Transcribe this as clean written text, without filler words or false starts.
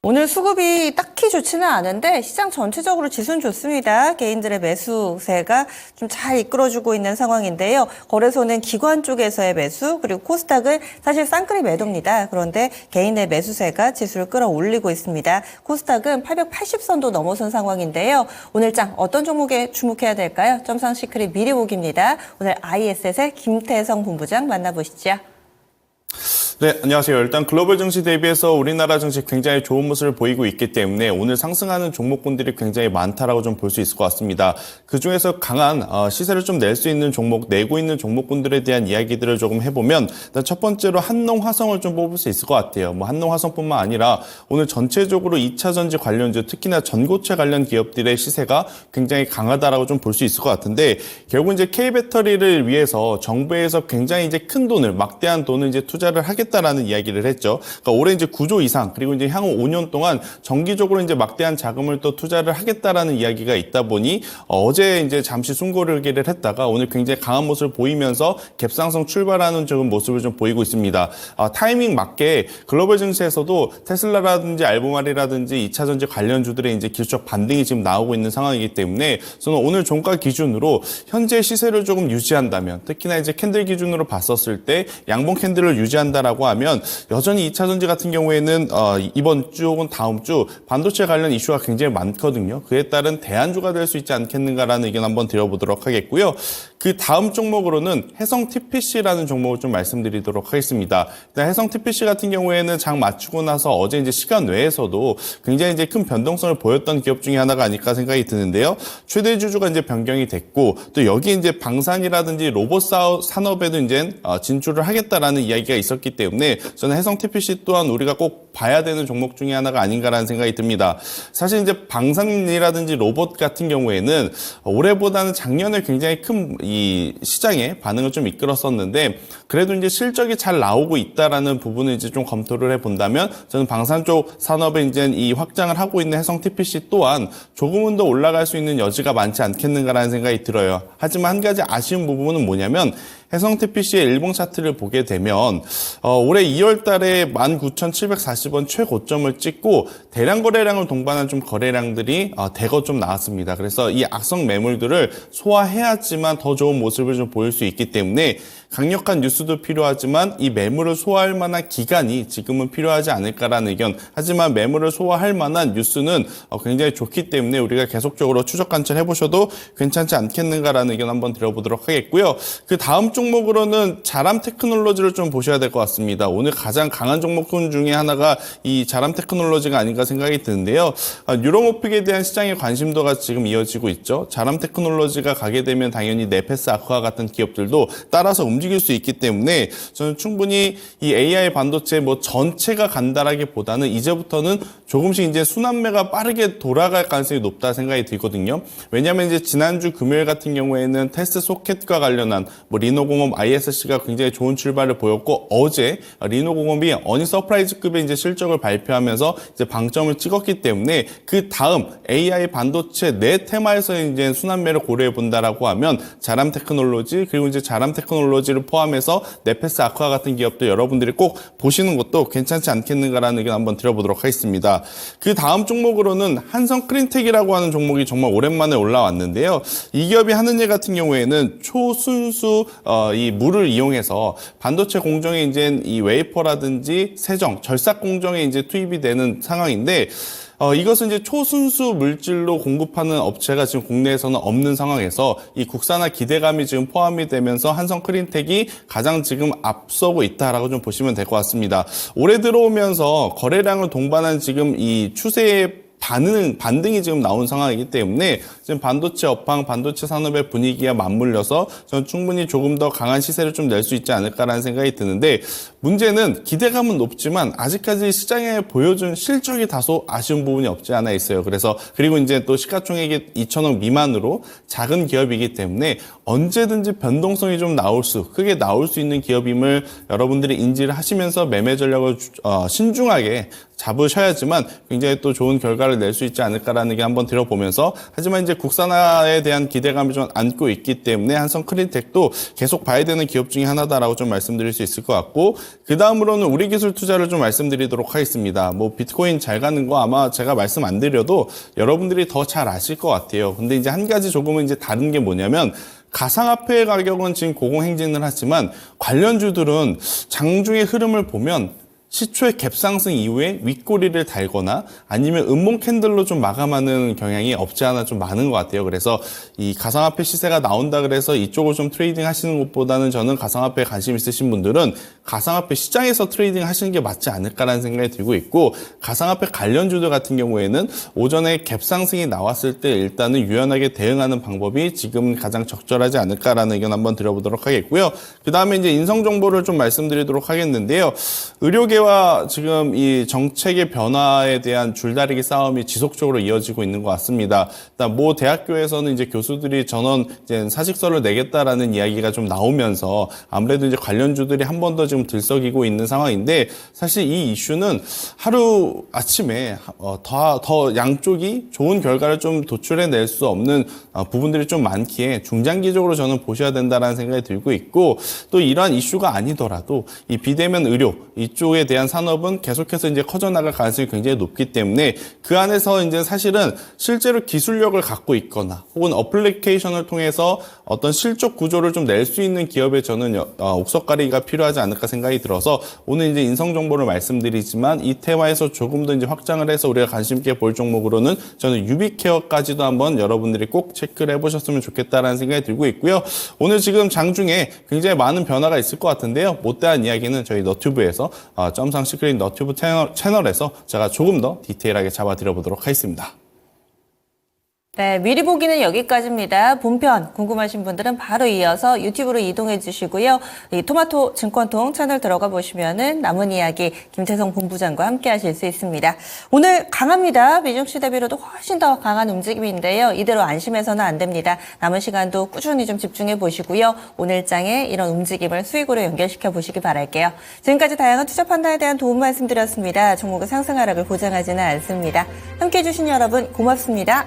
오늘 수급이 딱히 좋지는 않은데 시장 전체적으로 지수는 좋습니다. 개인들의 매수세가 좀 잘 이끌어주고 있는 상황인데요. 거래소는 기관 쪽에서의 매수 그리고 코스닥은 사실 쌍끌이 매도입니다. 그런데 개인의 매수세가 지수를 끌어올리고 있습니다. 코스닥은 880선도 넘어선 상황인데요. 오늘 장 어떤 종목에 주목해야 될까요? 점상 시크릿 미리 보기입니다. 오늘 ISS의 김태성 본부장 만나보시죠. 네, 안녕하세요. 일단 글로벌 증시 대비해서 우리나라 증시 굉장히 좋은 모습을 보이고 있기 때문에 오늘 상승하는 종목군들이 굉장히 많다라고 좀 볼 수 있을 것 같습니다. 그중에서 강한 시세를 좀 낼 수 있는 종목, 내고 있는 종목군들에 대한 이야기들을 조금 해보면 일단 첫 번째로 한농화성을 좀 뽑을 수 있을 것 같아요. 뭐 한농화성뿐만 아니라 오늘 전체적으로 2차 전지 관련주, 특히나 전고체 관련 기업들의 시세가 굉장히 강하다라고 좀 볼 수 있을 것 같은데 결국 이제 K배터리를 위해서 정부에서 굉장히 이제 큰 돈을 막대한 돈을 이제 투자를 하겠다라는 이야기를 했죠. 그러니까 올해 이제 9조 이상 그리고 이제 향후 5년 동안 정기적으로 이제 막대한 자금을 또 투자를 하겠다라는 이야기가 있다 보니 어제 이제 잠시 숨고르기를 했다가 오늘 굉장히 강한 모습을 보이면서 갭상승 출발하는 지금 모습을 좀 보이고 있습니다. 타이밍 맞게 글로벌 증시에서도 테슬라라든지 알보말이라든지 2차 전지 관련주들의 이제 기술적 반등이 지금 나오고 있는 상황이기 때문에 저는 오늘 종가 기준으로 현재 시세를 조금 유지한다면 특히나 이제 캔들 기준으로 봤었을 때 양봉 캔들을 유지한다라고 하면 여전히 2차 전지 같은 경우에는 이번 주 혹은 다음 주 반도체 관련 이슈가 굉장히 많거든요. 그에 따른 대안주가 될 수 있지 않겠는가라는 의견 한번 드려보도록 하겠고요. 그 다음 종목으로는 해성 TPC라는 종목을 좀 말씀드리도록 하겠습니다. 일단 해성 TPC 같은 경우에는 장 맞추고 나서 어제 이제 시간 외에서도 굉장히 이제 큰 변동성을 보였던 기업 중에 하나가 아닐까 생각이 드는데요. 최대 주주가 이제 변경이 됐고 또 여기 이제 방산이라든지 로봇 산업에도 이제 진출을 하겠다라는 이야기가 있었기 때문에 저는 해성 TPC 또한 우리가 꼭 봐야 되는 종목 중에 하나가 아닌가라는 생각이 듭니다. 사실 이제 방산이라든지 로봇 같은 경우에는 올해보다는 작년에 굉장히 큰 이 시장에 반응을 좀 이끌었었는데 그래도 이제 실적이 잘 나오고 있다라는 부분을 이제 좀 검토를 해본다면 저는 방산 쪽 산업에 이제 이 확장을 하고 있는 해성 TPC 또한 조금은 더 올라갈 수 있는 여지가 많지 않겠는가라는 생각이 들어요. 하지만 한 가지 아쉬운 부분은 뭐냐면 해성 TPC의 일봉 차트를 보게 되면 올해 2월 달에 19,740원 최고점을 찍고 대량 거래량을 동반한 좀 거래량들이 대거 좀 나왔습니다. 그래서 이 악성 매물들을 소화해야지만 더 좋은 모습을 좀 보일 수 있기 때문에 강력한 뉴스도 필요하지만 이 매물을 소화할 만한 기간이 지금은 필요하지 않을까라는 의견. 하지만 매물을 소화할 만한 뉴스는 굉장히 좋기 때문에 우리가 계속적으로 추적 관찰해 보셔도 괜찮지 않겠는가라는 의견 한번 드려보도록 하겠고요. 그 다음 종목으로는 자람 테크놀로지를 좀 보셔야 될 것 같습니다. 오늘 가장 강한 종목군 중에 하나가 이 자람 테크놀로지가 아닌가 생각이 드는데요. 뉴로모픽에 대한 시장의 관심도가 지금 이어지고 있죠. 자람 테크놀로지가 가게 되면 당연히 네페스 아쿠아 같은 기업들도 따라서 움직일 수 있기 때문에 저는 충분히 이 AI 반도체 뭐 전체가 간다라기보다는 이제부터는 조금씩 이제 순환매가 빠르게 돌아갈 가능성이 높다 생각이 들거든요. 왜냐하면 이제 지난주 금요일 같은 경우에는 테스트 소켓과 관련한 뭐 리노공업 ISC가 굉장히 좋은 출발을 보였고 어제 리노공업이 어닝 서프라이즈급의 이제 실적을 발표하면서 이제 방점을 찍었기 때문에 그 다음 AI 반도체 내 테마에서 이제 순환매를 고려해 본다라고 하면 자람 테크놀로지 그리고 이제 자람 테크놀로지를 포함해서 네페스 아쿠아 같은 기업도 여러분들이 꼭 보시는 것도 괜찮지 않겠는가라는 의견 한번 드려보도록 하겠습니다. 그 다음 종목으로는 한성 클린텍이라고 하는 종목이 정말 오랜만에 올라왔는데요. 이 기업이 하는 일 같은 경우에는 초순수 이 물을 이용해서 반도체 공정에 이제 이 웨이퍼라든지 세정, 절삭 공정에 이제 투입이 되는 상황인데 이것은 이제 초순수 물질로 공급하는 업체가 지금 국내에서는 없는 상황에서 이 국산화 기대감이 지금 포함이 되면서 한성 클린텍이 가장 지금 앞서고 있다라고 좀 보시면 될 것 같습니다. 올해 들어오면서 거래량을 동반한 지금 이 추세의 반등이 지금 나온 상황이기 때문에 지금 반도체 업황, 반도체 산업의 분위기와 맞물려서 저는 충분히 조금 더 강한 시세를 좀 낼 수 있지 않을까라는 생각이 드는데, 문제는 기대감은 높지만 아직까지 시장에 보여준 실적이 다소 아쉬운 부분이 없지 않아 있어요. 그리고 이제 또 시가총액이 2천억 미만으로 작은 기업이기 때문에 언제든지 변동성이 좀 크게 나올 수 있는 기업임을 여러분들이 인지를 하시면서 매매 전략을 신중하게 잡으셔야지만 굉장히 또 좋은 결과를 낼 수 있지 않을까라는 게 한번 들어보면서, 하지만 이제 국산화에 대한 기대감이 좀 안고 있기 때문에 한성 크린텍도 계속 봐야 되는 기업 중에 하나다라고 좀 말씀드릴 수 있을 것 같고, 그 다음으로는 우리 기술 투자를 좀 말씀드리도록 하겠습니다. 뭐 비트코인 잘 가는 거 아마 제가 말씀 안 드려도 여러분들이 더 잘 아실 것 같아요. 근데 이제 한 가지 조금은 이제 다른 게 뭐냐면, 가상화폐 가격은 지금 고공행진을 하지만 관련주들은 장중의 흐름을 보면 시초의 갭 상승 이후에 윗꼬리를 달거나 아니면 음봉 캔들로 좀 마감하는 경향이 없지 않아 좀 많은 것 같아요. 그래서 이 가상화폐 시세가 나온다 그래서 이쪽을 좀 트레이딩 하시는 것보다는, 저는 가상화폐에 관심 있으신 분들은 가상화폐 시장에서 트레이딩 하시는 게 맞지 않을까라는 생각이 들고 있고, 가상화폐 관련주들 같은 경우에는 오전에 갭 상승이 나왔을 때 일단은 유연하게 대응하는 방법이 지금 가장 적절하지 않을까라는 의견 한번 드려보도록 하겠고요. 그 다음에 이제 인성 정보를 좀 말씀드리도록 하겠는데요. 의료계와 지금 이 정책의 변화에 대한 줄다리기 싸움이 지속적으로 이어지고 있는 것 같습니다. 일단 모 대학교에서는 이제 교수들이 전원 이제 사직서를 내겠다라는 이야기가 좀 나오면서 아무래도 이제 관련주들이 한 번 더 지금 들썩이고 있는 상황인데, 사실 이 이슈는 하루 아침에 더 양쪽이 좋은 결과를 좀 도출해낼 수 없는 부분들이 좀 많기에 중장기적으로 저는 보셔야 된다라는 생각이 들고 있고, 또 이러한 이슈가 아니더라도 이 비대면 의료 이쪽에 대한 산업은 계속해서 이제 커져나갈 가능성이 굉장히 높기 때문에, 그 안에서 이제 사실은 실제로 기술력을 갖고 있거나 혹은 어플리케이션을 통해서 어떤 실적 구조를 좀 낼 수 있는 기업에 저는 옥석가리가 필요하지 않을까 생각이 들어서, 오늘 이제 인성 정보를 말씀드리지만 이 테마에서 조금 더 이제 확장을 해서 우리가 관심 있게 볼 종목으로는 저는 유비케어까지도 한번 여러분들이 꼭 체크를 해보셨으면 좋겠다라는 생각이 들고 있고요. 오늘 지금 장중에 굉장히 많은 변화가 있을 것 같은데요. 못다한 이야기는 저희 너튜브에서 점상 시크릿 너튜브 채널에서 제가 조금 더 디테일하게 잡아드려보도록 하겠습니다. 네, 미리 보기는 여기까지입니다. 본편 궁금하신 분들은 바로 이어서 유튜브로 이동해 주시고요. 이 토마토 증권통 채널 들어가 보시면은 남은 이야기 김태성 본부장과 함께 하실 수 있습니다. 오늘 강합니다. 미증시 대비로도 훨씬 더 강한 움직임인데요. 이대로 안심해서는 안 됩니다. 남은 시간도 꾸준히 좀 집중해 보시고요. 오늘 장에 이런 움직임을 수익으로 연결시켜 보시기 바랄게요. 지금까지 다양한 투자 판단에 대한 도움 말씀드렸습니다. 종목의 상승 하락을 보장하지는 않습니다. 함께 해주신 여러분 고맙습니다.